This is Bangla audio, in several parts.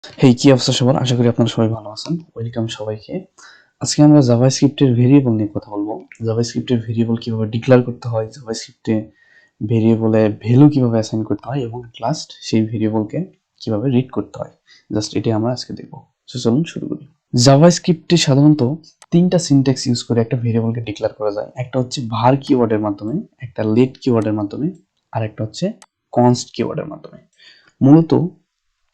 হেই, কি অবস্থা সবার? আশা করি আপনারা সবাই ভালো আছেন। ওয়েলকাম সবাইকে। আজকে আমরা জাভাস্ক্রিপ্টের ভেরিয়েবল নিয়ে কথা বলবো। জাভাস্ক্রিপ্টের ভেরিয়েবল কিভাবে ডিক্লেয়ার করতে হয়, জাভাস্ক্রিপ্টে ভেরিয়েবলে ভ্যালু কিভাবে অ্যাসাইন করতে হয় এবং লাস্ট সেই ভেরিয়েবলকে কিভাবে রিড করতে হয়। জাস্ট এটাই আমরা আজকে দেখবো। সো চলুন শুরু করি। জাভাস্ক্রিপ্টে সাধারণত তিনটা সিনট্যাক্স ইউজ করে একটা ভেরিয়েবলকে ডিক্লেয়ার করা যায়। একটা হচ্ছে var কিওয়ার্ডের মাধ্যমে, একটা let কিওয়ার্ডের মাধ্যমে, আর একটা হচ্ছে const কিওয়ার্ডের মাধ্যমে। মূলত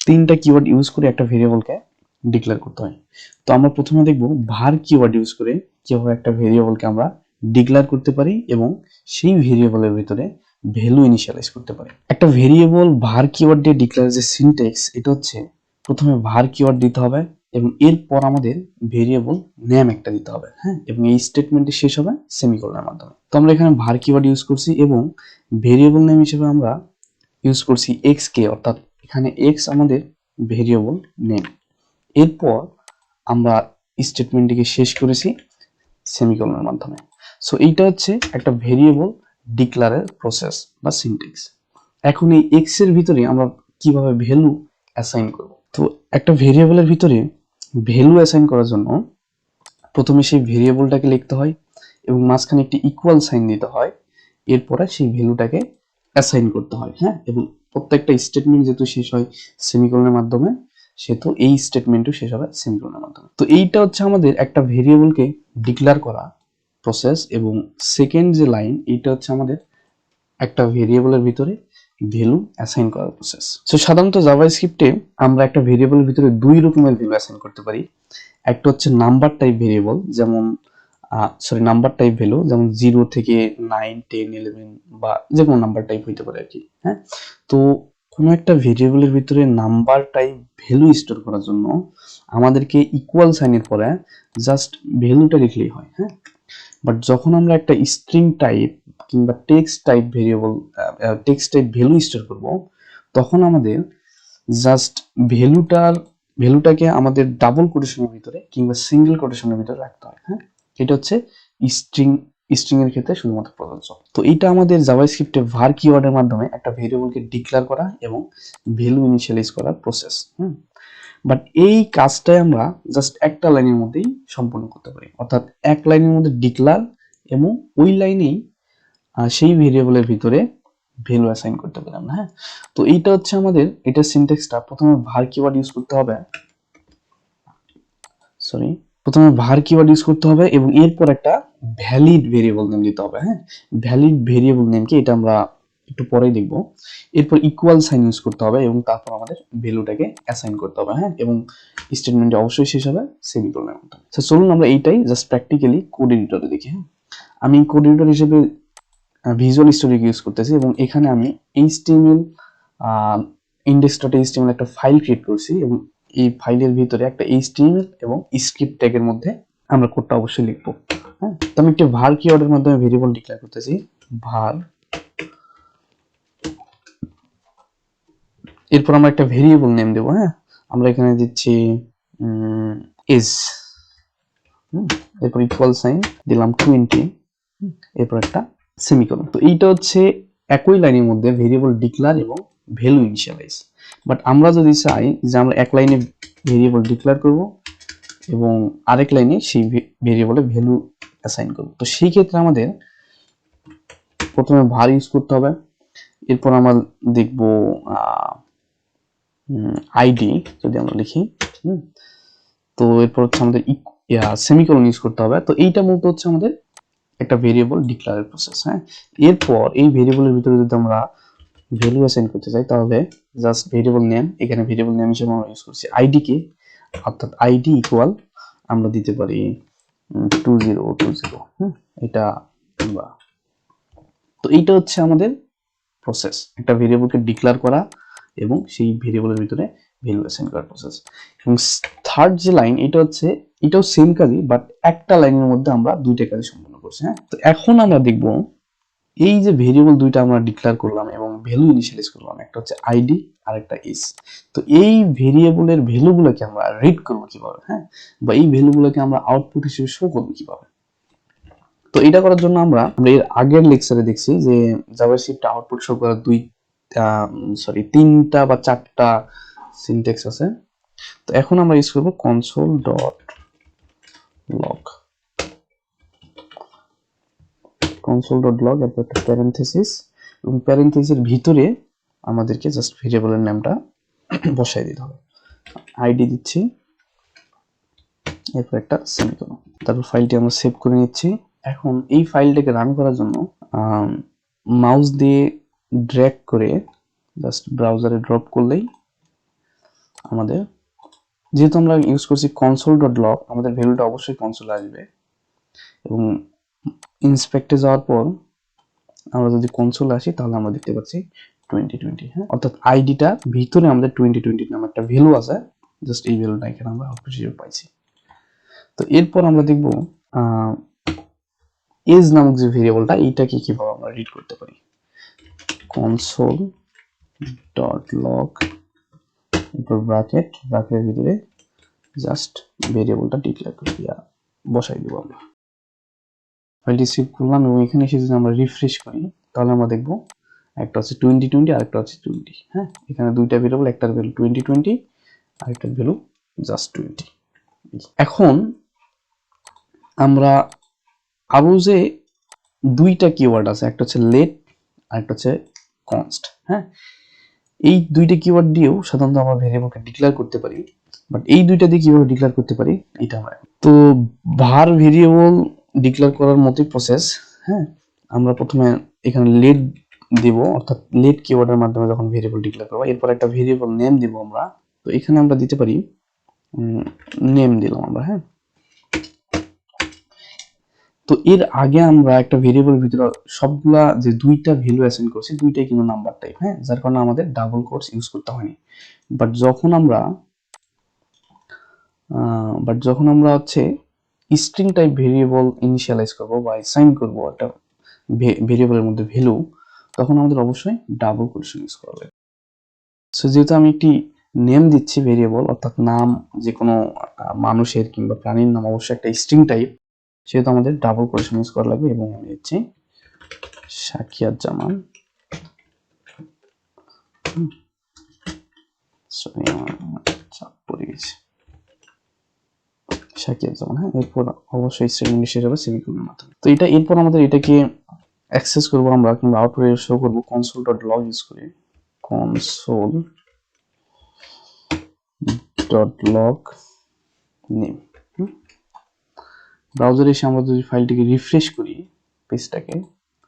তিনটা কিওয়ার্ড ইউজ করে একটা ভেরিয়েবলকে ডিক্লেয়ার করতে হয়। তো আমরা প্রথমে দেখব var কিওয়ার্ড ইউজ করে কিভাবে একটা ভেরিয়েবলকে আমরা ডিক্লেয়ার করতে পারি এবং সেই ভেরিয়েবলের ভিতরে ভ্যালু ইনিশিয়ালাইজ করতে পারি। একটা ভেরিয়েবল var কিওয়ার্ড দিয়ে ডিক্লেয়ার যে সিনট্যাক্স, এটা হচ্ছে প্রথমে var কিওয়ার্ড দিতে হবে এবং এরপর আমাদের ভেরিয়েবল নেম একটা দিতে হবে, হ্যাঁ, এবং এই স্টেটমেন্টটি শেষ হবে সেমিকোলনের মাধ্যমে। তো আমরা এখানে var কিওয়ার্ড ইউজ করছি এবং ভেরিয়েবল নেম হিসেবে আমরা ইউজ করছি x কে, অর্থাৎ এখানে x আমাদের ভেরিয়েবল নেম। এরপর আমরা স্টেটমেন্টটিকে শেষ করেছি সেমিকোলনের মাধ্যমে। সো এইটা হচ্ছে একটা ভেরিয়েবল ডিক্লারের প্রসেস বা সিনট্যাক্স। এখন এই x এর ভিতরে আমরা কিভাবে ভ্যালু অ্যাসাইন করব? তো একটা ভেরিয়েবলের ভিতরে ভ্যালু অ্যাসাইন করার জন্য প্রথমে সেই ভেরিয়েবলটাকে লিখতে হয় এবং মাঝখানে একটি ইকুয়াল সাইন দিতে হয়। এরপরে সেই ভ্যালুটাকে অ্যাসাইন করতে হয়, হ্যাঁ, এবং প্রত্যেকটা স্টেটমেন্ট যেহেতু শেষ হয় সেমিকোলনের মাধ্যমে, সেহেতু এই স্টেটমেন্টও শেষ হবে সেমিকোলনের মাধ্যমে। তো এইটা হচ্ছে আমাদের একটা ভেরিয়েবলকে ডিক্লেয়ার করা প্রসেস। এবং সেকেন্ড যে লাইন, এইটা হচ্ছে আমাদের একটা ভেরিয়েবলের ভিতরে ভ্যালু অ্যাসাইন করার প্রসেস। সো সাধারণত জাভাস্ক্রিপ্টে আমরা একটা ভেরিয়েবলের ভিতরে দুই রকমের ভ্যালু অ্যাসাইন করতে পারি। একটা হচ্ছে নাম্বার টাইপ ভেরিয়েবল, যেমন নাম্বার টাইপ ভ্যালু, যেমন 0 থেকে 9, 10, 11 বা যে কোনো নাম্বার টাইপ হইতে পারে আর কি, হ্যাঁ। তো কোনো একটা ভেরিয়েবলের ভিতরে নাম্বার টাইপ ভ্যালু স্টোর করার জন্য আমাদেরকে ইকুয়াল সাইনের পরে জাস্ট ভ্যালুটা লিখলেই হয়, হ্যাঁ। বাট যখন আমরা একটা স্ট্রিং টাইপ কিংবা text type variable, text type value store করব, তখন আমাদের জাস্ট ভ্যালুটাকে আমাদের ডাবল কোটেশনের ভিতরে কিংবা সিঙ্গেল কোটেশনের ভিতরে রাখতে হয়, হ্যাঁ। এটা হচ্ছে স্ট্রিং স্ট্রিং এর ক্ষেত্রে শুধুমাত্র প্রযোজ্য। তো এটা আমাদের জাভাস্ক্রিপ্টে var কিওয়ার্ডের মাধ্যমে একটা ভেরিয়েবলকে ডিক্লেয়ার করা এবং ভ্যালু ইনিশিয়ালাইজ করার প্রসেস। বাট এই কাজটাই আমরা জাস্ট একটা লাইনের মধ্যেই সম্পূর্ণ করতে পারি, অর্থাৎ এক লাইনের মধ্যে ডিক্লেয়ার এবং ওই লাইনেই সেই ভেরিয়েবলের ভিতরে ভ্যালু অ্যাসাইন করতে পারি আমরা, হ্যাঁ। তো এইটা হচ্ছে আমাদের এটা সিনট্যাক্সটা। প্রথমে var কিওয়ার্ড ইউজ করতে হবে, প্রথমে var কিওয়ার্ড ইউজ করতে হবে এবং এরপর একটা ভ্যালিড ভেরিয়েবল নেম দিতে হবে, হ্যাঁ। ভ্যালিড ভেরিয়েবল নেম কি, এটা আমরা একটু পরেই দেখব। এরপর ইকুয়াল সাইন ইউজ করতে হবে এবং তারপর আমাদের ভ্যালুটাকে অ্যাসাইন করতে হবে, হ্যাঁ, এবং স্টেটমেন্টে অবশ্যই শেষ হবে সেমিকোলনের মতো। তো চলুন আমরা এইটাই জাস্ট প্র্যাকটিক্যালি কোড এডিটরে দেখি, হ্যাঁ। আমি কোড এডিটর হিসেবে ভিজুয়াল স্টুডিও ইউজ করতেছি এবং এখানে আমি এইচটিএমএল index.html একটা ফাইল ক্রিয়েট করছি এবং এই ফাইলের ভিতরে একটা এইচটিএমএল এবং স্ক্রিপ্ট ট্যাগের মধ্যে আমরা কোডটা অবশ্যই লিখবো, হ্যাঁ। তো আমি একটা var কিওয়ার্ডের মাধ্যমে ভেরিয়েবল ডিক্লেয়ার করতেছি, var। এরপর আমরা একটা ভেরিয়েবল নেম দেব, হ্যাঁ। আমরা এখানে দিচ্ছি is, এরপর ইকুয়াল সাইন দিলাম 20, এরপর একটা সেমিকোলন। তো এইটা হচ্ছে একই লাইনের মধ্যে ভেরিয়েবল ডিক্লেয়ার এবং ভ্যালু ইনিশিয়ালাইজ। বাট আমরা যদি চাই যে আমরা এক লাইনে ভেরিয়েবল ডিক্লেয়ার করব এবং আরেক লাইনে সেই ভেরিয়েবলে ভ্যালু অ্যাসাইন করব, তো সেই ক্ষেত্রে আমাদের প্রথমে var ইউজ করতে হবে। এরপর আমরা দেখব আইডি যদি আমরা লিখি, তো এরপর হচ্ছে আমাদের সেমিকোলন ইউজ করতে হবে। তো এইটা মূলত হচ্ছে আমাদের একটা ভেরিয়েবল ডিক্লেয়ারের প্রসেস, হ্যাঁ। এরপর এই ভেরিয়েবলের ভিতরে যদি আমরা ভ্যালু অ্যাসাইন করতে চাই তাহলে জাস্ট ভেরিয়েবল নেম, এখানে ভেরিয়েবল নেম হিসেবে আমরা ইউজ করছি আইডি কে, অর্থাৎ আইডি ইকুয়াল আমরা দিতে পারি 2020, এটা আমরা। তো এইটা হচ্ছে আমাদের প্রসেস, একটা ভেরিয়েবলকে ডিক্লেয়ার করা এবং সেই ভেরিয়েবলের ভিতরে ভ্যালু অ্যাসাইন করার প্রসেস। এবং থার্ড যে লাইন, এটা হচ্ছে এটাও সেম কাজই, বাট একটা লাইনের মধ্যে আমরা দুইটা কাজ সম্পন্ন করছি, হ্যাঁ। তো এখন আমরা দেখব এই যে ভেরিয়েবল দুইটা আমরা ডিক্লেয়ার করলাম এবং ভ্যালু ইনিশিয়ালাইজ করলাম, একটা হচ্ছে আইডি আর একটা ইস। তো এই ভেরিয়েবলের ভ্যালুগুলোকে আমরা রিড করব কিভাবে, হ্যাঁ, বা এই ভ্যালুগুলোকে আমরা আউটপুট হিসেবে শো করব কিভাবে। তো এটা করার জন্য আমরা এর আগের লেকচারে দেখছি যে জাভাস্ক্রিপ্ট আউটপুট শো করার তিনটা বা চারটা সিনট্যাক্স আছে। তো এখন আমরা ইউজ করব console dot log, console dot log, এরপর একটা প্যারেনথেসিস, এবং প্যারেনথেসিসের ভিতরে আমাদেরকে জাস্ট ভেরিয়েবলের নামটা বসাই দিতে হবে। আইডি দিচ্ছি, এরপর একটা সেমিকোলন, তারপর ফাইলটি আমরা সেভ করে নিচ্ছি। এখন এই ফাইলটাকে রান করার জন্য মাউস দিয়ে ড্র্যাগ করে জাস্ট ব্রাউজারে ড্রপ করলেই আমাদের, যেহেতু আমরা ইউজ করছি console.log, আমাদের ভ্যালুটা অবশ্যই কনসোলে আসবে। এবং ইন্সপেক্টে যাওয়ার পর আমরা যদি কনসোলে আসি তাহলে আমরা দেখতে পাচ্ছি 2020, হ্যাঁ, অর্থাৎ আইডিটা ভিতরে আমাদের 2020 নামে একটা ভ্যালু আছে, জাস্ট এই ভ্যালুটা এখানে আমরা আউটপুট হিসেবে পাইছি। তো এরপর আমরা দেখব এজ নামক যে ভেরিয়েবলটা, এইটাকে কিভাবে আমরা রিড করতে পারি। console.log, এরপর ব্র্যাকেটের ভিতরে জাস্ট ভেরিয়েবলটা ডিক্লেয়ার করে দিয়া বসাই দেব আমরা। ফাইলটি সেভ করলাম এবং এখানে এসে যদি আমরা রিফ্রেশ করি তাহলে আমরা দেখব একটা হচ্ছে 2020 আর একটা হচ্ছে 20, হ্যাঁ, এখানে দুইটা ভেরিয়েবল, একটার ভ্যালু 2020 আর একটার ভ্যালু জাস্ট 20। এখন আমরা আরো যে দুইটা কিওয়ার্ড আছে, একটা হচ্ছে লেট আর একটা হচ্ছে কনস্ট, হ্যাঁ, এই দুইটা কিওয়ার্ড দিয়েও সাধারণত আমরা ভেরিয়েবলকে ডিক্লেয়ার করতে পারি, বাট এই দুইটা দিয়ে কিভাবে ডিক্লেয়ার করতে পারি এটা আমরা, তো var ভেরিয়েবল ডিক্লেয়ার করার মতোই প্রসেস, হ্যাঁ। আমরা প্রথমে এখানে লেট দিব, অর্থাৎ লেট কিওয়ার্ডের মাধ্যমে যখন ভেরিয়েবল ডিক্লেয়ার করব, এরপর একটা ভেরিয়েবল নেম দিব আমরা। তো এখানে আমরা দিতে পারি নেম দিলাম আমরা, হ্যাঁ। তো এর আগে আমরা একটা ভেরিয়েবলের ভিতরে সবগুলা যে দুইটা ভ্যালু অ্যাসাইন করছি, দুইটাই কিন্তু নাম্বার টাইপ, হ্যাঁ, যার কারণে আমাদের ডাবল কোটস ইউজ করতে হয়নি। বাট যখন আমরা হচ্ছে স্ট্রিং টাইপ ভেরিয়েবল ইনিশিয়ালাইজ করব বা অ্যাসাইন করব একটা ভেরিয়েবলের মধ্যে ভ্যালু, তখন আমাদের অবশ্যই ডাবল কোটেশন ইউজ করা হবে। সো যেহেতু আমি একটি নেম দিচ্ছি ভেরিয়েবল, অর্থাৎ নাম, যে কোনো মানুষের কিংবা প্রাণীর নাম অবশ্যই একটা স্ট্রিং টাইপ, সেহেতু আমাদের ডাবল কোটেশন ইউজ করা লাগবে। এবং আমি দিচ্ছি শাকিয়াজ্জামান, সরি আমার চাপ পড়ে গেছে, শাকিয়াজ্জামান, হ্যাঁ, এরপর অবশ্যই স্ট্রিং ইংলিশে যাবে সেমিকোলনের মাধ্যমে। তো এটা এরপর আমাদের এটাকে অ্যাক্সেস করব আমরা কিংবা আউটপুটে শো করব console.log ইউজ করে, console.log নেম। ব্রাউজারে এসে আমরা যদি ফাইলটিকে রিফ্রেশ করি পেজটাকে,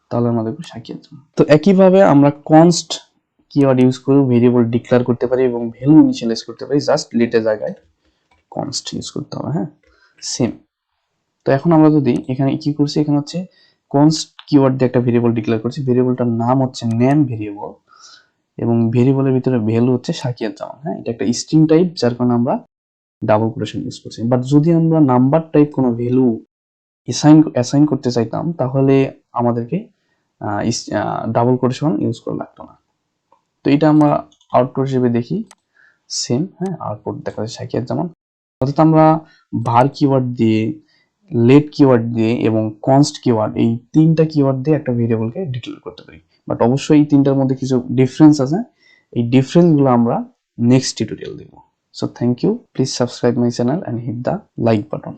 তাহলে আমাদের শাকিয়াজ্জামান। তো একইভাবে আমরা কনস্ট কিওয়ার্ড ইউজ করে ভেরিয়েবল ডিক্লেয়ার করতে পারি এবং ভ্যালু ইনিশিয়ালাইজ করতে পারি, জাস্ট লেটের জায়গায় কনস্ট ইউজ করতে হবে, হ্যাঁ, সেম। তো এখন আমরা যদি এখানে কি করছি, এখানে হচ্ছে কনস্ট কিওয়ার্ড দিয়ে একটা ভেরিয়েবল ডিক্লেয়ার করছি, ভেরিয়েবলটার নাম হচ্ছে নেম ভেরিয়েবল এবং ভেরিয়েবলের ভিতরে ভ্যালু হচ্ছে শাকিয়াজ্জামান, হ্যাঁ, এটা একটা স্ট্রিং টাইপ, যার কারণে আমরা ডাবল কোটেশন ইউজ করছি। বাট যদি আমরা নাম্বার টাইপ কোনো ভ্যালু অ্যাসাইন করতে চাইতাম তাহলে আমাদেরকে ডাবল কোটেশন ইউজ করা লাগতো না। তো এটা আমরা আউটপুট হিসেবে দেখি সেম, হ্যাঁ, আউটপুট দেখা যাচ্ছে শাকিয়াজ্জামান। অর্থাৎ আমরা var কিওয়ার্ড দিয়ে, লেট কিওয়ার্ড দিয়ে এবং কনস্ট কিওয়ার্ড, এই তিনটা কিওয়ার্ড দিয়ে একটা ভেরিয়েবলকে ডিক্লেয়ার করতে পারি। বাট অবশ্যই এই তিনটার মধ্যে কিছু ডিফারেন্স আছে, এই ডিফারেন্সগুলো আমরা নেক্সট টিউটোরিয়াল দেখব। So thank you, please subscribe my channel and hit the like button.